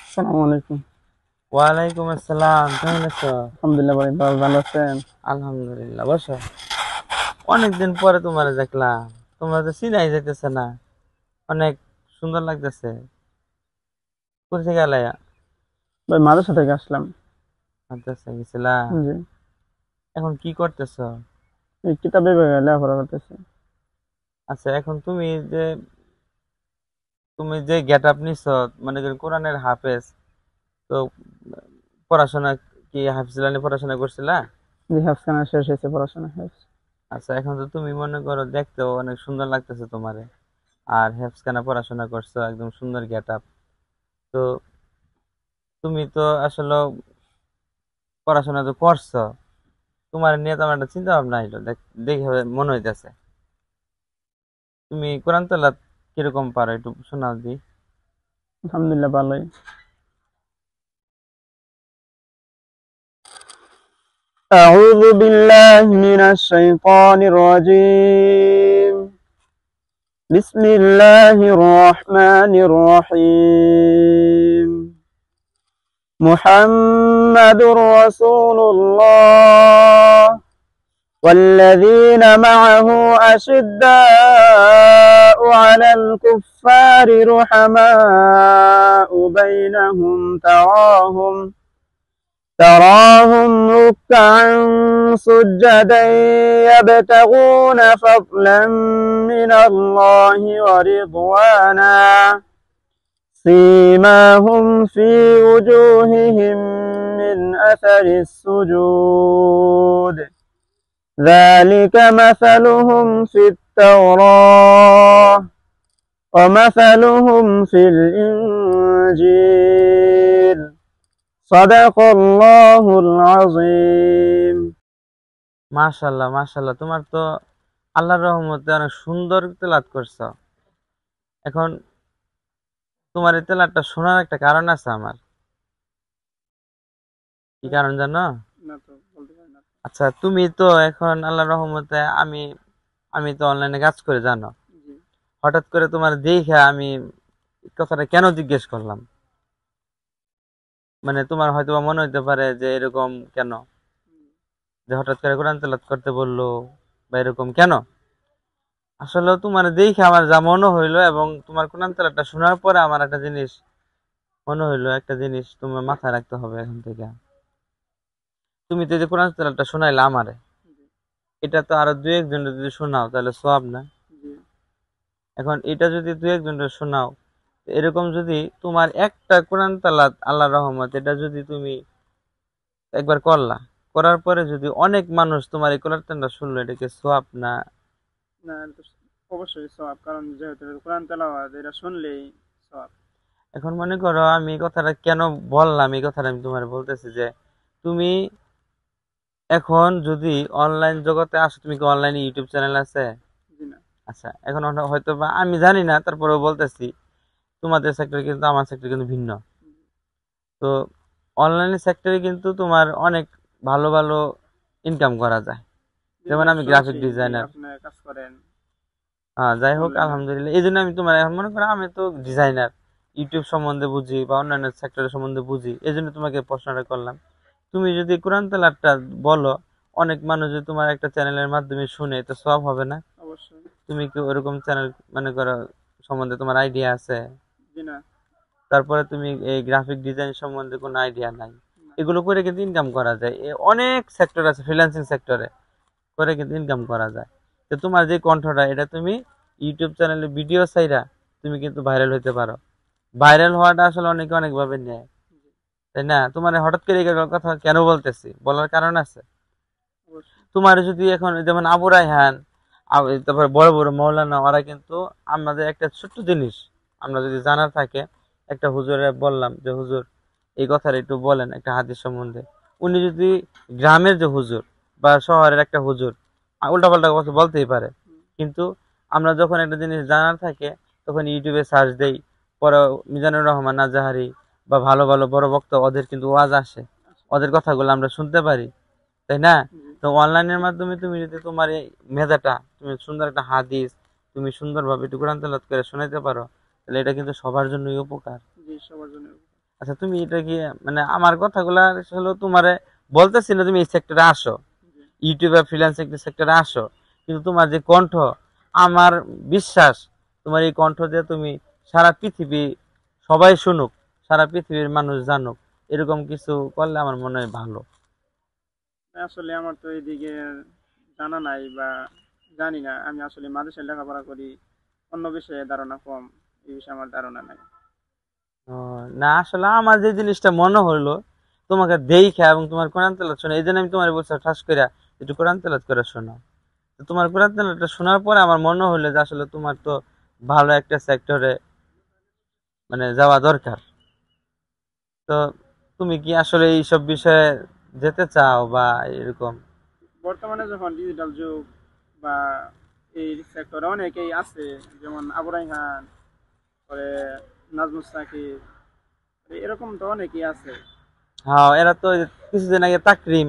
আসসালামু আলাইকুম। ওয়ালাইকুম আসসালাম, কেমন আছো? আলহামদুলিল্লাহ ভাই, ভালো আছেন? আলহামদুলিল্লাহ, বসো। অনেকদিন পরে তোমার দেখলাম। তোমরা তো চিনাই যাইতেছে না। অনেক সুন্দর লাগতেছে। কোথা গেলে? ভাই মাদ্রাসা থেকে আসলাম। মাদ্রাসা গেছিলা? জি। এখন কি করতেছো? এই কিতাবে লেখাপড়া করতেছি। আচ্ছা, এখন তুমি যে গেট আপ নিছো, মনে করি কোরআনের হাফেজ, তো পড়াশোনা কি হাফিজুল্লাহ পড়াশোনা করছিলা? জি, হাফখানা শেষ হয়েছে, পড়াশোনা শেষ। আচ্ছা, এখন তো তুমি মনে করো দেখতেও অনেক সুন্দর লাগতেছে তোমারে। আর হেফজখানা পড়াশোনা করছো, একদম সুন্দর গেট আপ। তো তুমি তো আসলে পড়াশোনা তো করছো, তোমার নিয়ে তো আমার একটা চিন্তা ভাবনা হইলো, দেখে মনে হইতেছে তুমি কোরআন তেলাওয়াত কিরকম পারো, একটু শোনাও দি। আলহামদুলিল্লাহ ভালোই। أعوذ بالله من الشيطان الرجيم. بسم الله الرحمن الرحيم. محمد رسول الله والذين معه أشداء على الكفار رحماء بينهم تراهم ركعا سجدا يبتغون فضلا من الله ورضوانا سيماهم في وجوههم من أثر السجود ذلك مثلهم في التوراة ومثلهم في الإنجيل صدق الله العظيم. মাশাল্লাহ, মাশাল্লাহ, তোমার তো আল্লাহর রহমতে অনেক সুন্দর তেলাওয়াত করছো। এখন তোমার এই তেলাওয়াতটা শোনার একটা কারণ আছে আমার। কি কারণ জানো? না তো বলতে পারি না। আচ্ছা, তুমি তো এখন আল্লাহর রহমতে, আমি আমি তো অনলাইনে কাজ করে জানো। জি। হঠাৎ করে তোমার দেখে আমি কথাটা কেন জিজ্ঞেস করলাম, মানে তোমার হয়তো বা মনে হইতে পারে যে এরকম কেন, যে হঠাৎ করে কোরআন তেলাওয়াত করতে বললো, বা এরকম কেন। আসলে তোমার দেখে আমার যা মনে হইলো, এবং তোমার কোরআন তেলাওয়াতটা শোনার পরে আমার একটা জিনিস মনে হইলো, একটা জিনিস তোমার মাথায় রাখতে হবে এখন থেকে। তুমি তো এই যে কোরআন তেলাওয়াতটা শোনাইলে আমারে, এটা তো আরো দুই একজন যদি শোনাও তাহলে সওয়াব না? জি। এখন এটা যদি দুই একজনের শোনাও, এরকম যদি তোমার একটা কোরআন তেলাওয়াত আল্লাহর রহমত, এটা যদি তুমি একবার করলা, করার পরে যদি অনেক মানুষ তোমার এই কোরআন তেলাওয়াতটা শুনলো, এটা কি সওয়াব না? না, এটা তো অবশ্যই সওয়াব, কারণ যেহেতু এটা কোরআন তেলাওয়াত, এটা শুনলেই সওয়াব। এখন মনে করো আমি এই কথাটা কেন বললাম, এই কথাটা আমি তোমার বলতেছি যে তুমি এখন যদি অনলাইন জগতে আসো, তুমি কি অনলাইনে ইউটিউব চ্যানেল আছে? জি না। আচ্ছা, এখন হয়তো বা আমি জানি না, তারপরেও বলতেছি, তোমাদের সেক্টর কিন্তু আমার সেক্টর কিন্তু ভিন্ন। তো অনলাইন সেক্টরে কিন্তু তোমার অনেক ভালো ভালো ইনকাম করা যায়। জি যেমন ভাই, আমি গ্রাফিক শুনছি যে ডিজাইনার। আপনি কাজ করেন হ্যাঁ, যাই হোক, অনলাইনে। আলহামদুলিল্লাহ, এই জন্য আমি তোমার এখন মনে করো আমি তো ডিজাইনার, ইউটিউব সম্বন্ধে বুঝি বা অন্যান্য সেক্টরের সম্বন্ধে বুঝি, এই জন্য তোমাকে প্রশ্নটা করলাম। তুমি যদি কোরআন তেলাওয়াতটা বলো, অনেক মানুষ যদি তোমার একটা চ্যানেলের মাধ্যমে শুনে, তো সব হবে না? অবশ্যই। তুমি কি ওরকম চ্যানেল মনে করো সম্বন্ধে তোমার আইডিয়া আছে? জি না। তারপরে তুমি এই গ্রাফিক ডিজাইন সম্বন্ধে কোনো আইডিয়া নাই? না। এগুলো করে কিন্তু ইনকাম করা যায়, অনেক সেক্টর আছে ফ্রিল্যান্সিং সেক্টরে, করে কিন্তু ইনকাম করা যায়। তো তোমার যে কণ্ঠটা, এটা তুমি ইউটিউব চ্যানেলে ভিডিও চাইরা তুমি কিন্তু ভাইরাল হইতে পারো। ভাইরাল হওয়াটা আসলে অনেকে অনেক ভাবে নেয়, জি। তাই না? তোমার হঠাৎ করে এই কথা কেন বলতেছি, বলার কারণ আছে। অবশ্যই। তোমার যদি এখন যেমন আবু রায়হান, তারপরে বড় বড় মৌলানা, ওরা কিন্তু আমাদের একটা ছোট্ট জিনিস আমরা যদি জানার থাকে, একটা হুজুরে বললাম যে হুজুর এই কথাটা একটু বলেন একটা হাদিস সম্বন্ধে, উনি যদি গ্রামের যে হুজুর বা শহরের একটা হুজুর উল্টাপাল্টা কথা বলতেই পারে, হুম। কিন্তু আমরা যখন একটা জিনিস জানার থাকে, তখন ইউটিউবে সার্চ দেই, পরে মিজানুর রহমান নাজাহারি বা ভালো ভালো বড় বক্তা, ওদের কিন্তু ওয়াজ আসে, আচ্ছা। ওদের কথাগুলো আমরা শুনতে পারি, তাই না? জি। তো অনলাইনের মাধ্যমে তুমি যদি তোমার এই মেধাটা, তুমি সুন্দর একটা হাদিস তুমি সুন্দরভাবে একটু কোরআন তেলাওয়াত করে শোনাতে পারো, তাহলে এটা কিন্তু সবার জন্যই উপকার। জি, সবার জন্য। আচ্ছা তুমি এটা কি মানে আমার কথাগুলা আসলে তোমারে বলতেছি না তুমি এই সেক্টরে আসো, জি। ইউটিউবে ফ্রিল্যান্সিং সেক্টরে আসো, কিন্তু তোমার যে কণ্ঠ, আমার বিশ্বাস তোমার এই কণ্ঠ দিয়ে তুমি সারা পৃথিবী সবাই শুনুক, সারা পৃথিবীর মানুষ জানুক, এরকম কিছু করলে আমার মনে হয় ভালো। আসলে আমার তো এইদিকে জানা নাই বা জানি না, আমি আসলে মাদ্রাসায় লেখাপড়া করি, অন্য বিষয়ে ধারণা কম, এই বিষয়ে আমার ধারণা নাই। ও, না আসলে আমার যে জিনিসটা মনে হলো তোমাকে দেখা এবং তোমার কোরআন তেলাওয়াত শুনে, এই জন্য আমি তোমার বলছি ঠাস করে একটু কোরআন তেলাওয়াত করে শোনো। তো তোমার কোরআন তেলাওয়াতটা শোনার পরে আমার মনে হলো যে আসলে তোমার তো ভালো একটা সেক্টরে মানে যাওয়া দরকার। তো তুমি কি আসলে এইসব বিষয়ে যেতে চাও বা এরকম? বর্তমানে যখন ডিজিটাল যুগ বা এই সেক্টরে অনেকেই আছে, যেমন আবু রায়হান, পরে নাজমুস সাকিব, এরকম তো অনেকেই আছে। হ্যাঁ, এরা তো কিছুদিন আগে তাকরিম,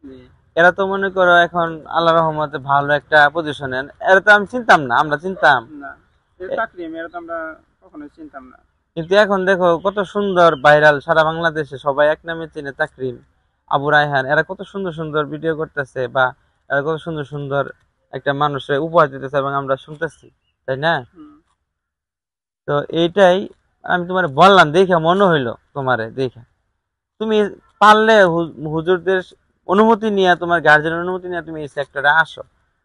জি। এরা তো মনে করো এখন আল্লাহ রহমতে ভালো একটা পজিশনে। এরা তো আমি চিনতাম না, আমরা চিনতাম। না, এই এ- চাকরি মেয়েরা তো আমরা কখনোই চিনতাম না। কিন্তু এখন দেখো কত সুন্দর ভাইরাল, সারা বাংলাদেশে সবাই এক নামে চিনে তাকরিম, আবু রায়হান, এরা কত সুন্দর সুন্দর ভিডিও করতেছে, বা এরা কত সুন্দর সুন্দর একটা মানুষের উপহার দিতেছে এবং আমরা শুনতেছি, তাই না? হুম। তো এইটাই আমি তোমার বললাম, দেখে মনে হইলো তোমারে দেখে তুমি পারলে হুজুরদের অনুমতি নিয়ে, তোমার গার্জেনের অনুমতি নিয়ে তুমি এই সেক্টরে আসো।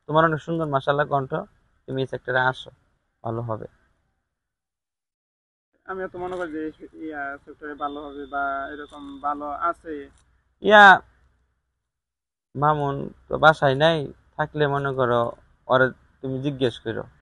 তোমার অনেক সুন্দর মাশাআল্লাহ কণ্ঠ, তুমি এই সেক্টরে আসো, ভালো হবে। আমি তো মনে করি যে সেক্টরে ভালো হবে বা এরকম ভালো আছে। ইয়া মামুন তো বাসায় নাই, থাকলে মনে করো ওরে তুমি জিজ্ঞেস করো।